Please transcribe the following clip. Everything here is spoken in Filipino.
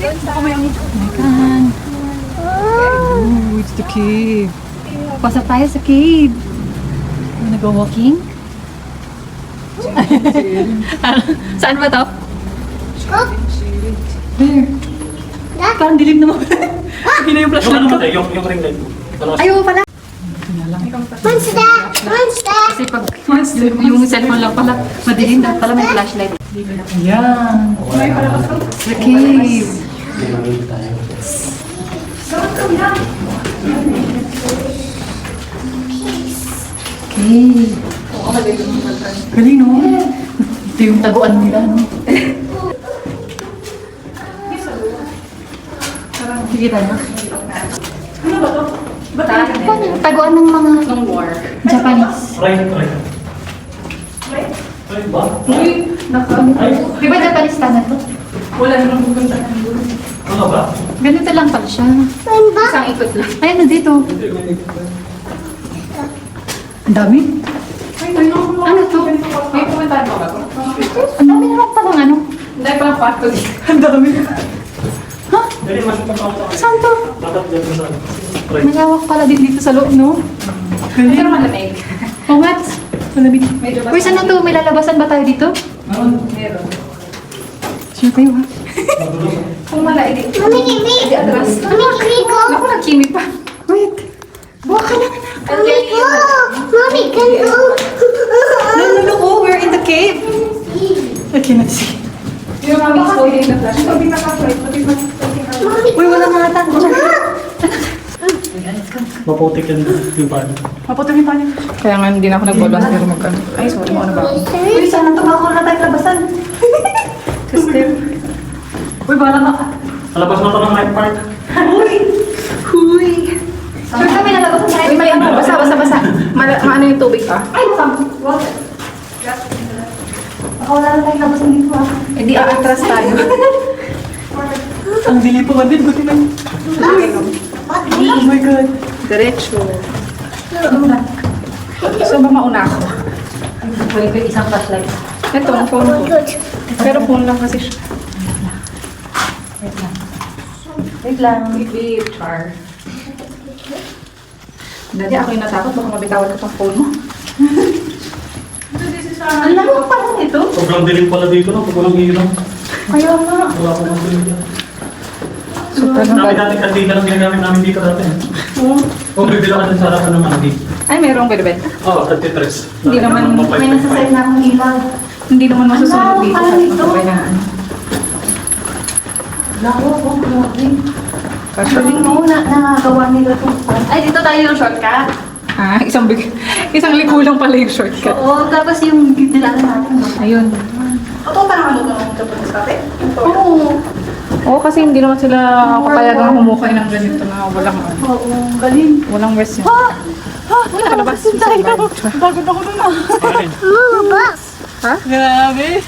Oh my God. Oh, it's the cave. Pasok tayo sa cave. Wanna go walking? Saan ba to? There. Parang dilim naman. Hindi na yung flashlight ko. Yung ring light. Ayaw pala. Kasi pag yung cellphone lang pala, madilim na pala may flashlight. Ayan. The cave. Okay. Galing, no? Ito yung taguan nila, no? Sige tayo. Ano ba ito? Taguan ng mga Japanese. Right. Right ba? Di ba Japanese standard to? Wala namang pupuntahan doon. Ano ba? Ganito lang pala siya. Isang ikot lang. Ayan na dito. Ang dami. Ano to? May pupuntahan pa ba? Ang dami naman palang ano. Hindi palang kwarto dito. Ang dami. Ha? Dali, masukang ako sa Saan to? dapat dyan sa right. Malawak pala din dito sa loob, no? Hindi naman lamig. Oh, what? Malamig. Medyo Uy, saan na to? May lalabasan ba tayo dito? Meron. Sure tayo, ha? Kung malaig. Mami, kimi! Hindi atras. Mami, kimi ko! Ako nagkimi pa. Wait. Buka ka lang, anak. Mami ko! Mami, ganito! No. Oh, we're in the cave. I cannot see. Yung mami is holding the flash. Sabi na ka-flight. Mami Uy, wala nga ata. Maputik yung pan. Maputol yung panin. Kaya nga hindi na ako nag-volunteer pero magkano. Ay, sorry mo ano ba ako? Uy, sana tumakot na tayo labasan. Kasi, Uy, bala ka. Alabas mo ito ng night park. Uy. Sure kami nalabasan tayo. uy, may ano, basa. Maano yung tubig pa? Ay, water. Baka wala na tayong labasan dito, ah. Eh di aatras tayo. Ang dili pa man din. Buti na. Oh my God. Diretso. So ba mauna ako? Wait, wait, isang flashlight. Ito, ang phone ko. Pero phone lang kasi siya. Wait lang. Baby, char. Dati ako yung natakot, baka mabitawan ko pang phone mo. Ang lamang pala nito. Sobrang dilim pala dito, no? Pag walang ilaw. Kaya nga. Wala ko ng dilim. So, talagang Dami natin kandila lang ginagamit namin dito dati. Kung bibila ka din sa harapan naman, hindi. ay, merong bed. Oo, 33. Hindi naman- May nasa side na akong ilaw. Hindi naman masusunod dito Parang sa ito. pagpapahinaan. Lako, oh, grabe. Kasi, Galing mo na nagawa nila ito. Ay, dito tayo yung shortcut. isang liko lang pala yung shortcut. Oo, tapos yung dinala natin. Ayun. Ito parang ano ito? Japanese cafe? Oo. Oo, kasi hindi naman sila papayagang humukay ng ganito na walang Oo, galing. walang rest yun. Ha? Wala ka labas. Pagod ako nun ah. Mama, boss! Ha? Grabe.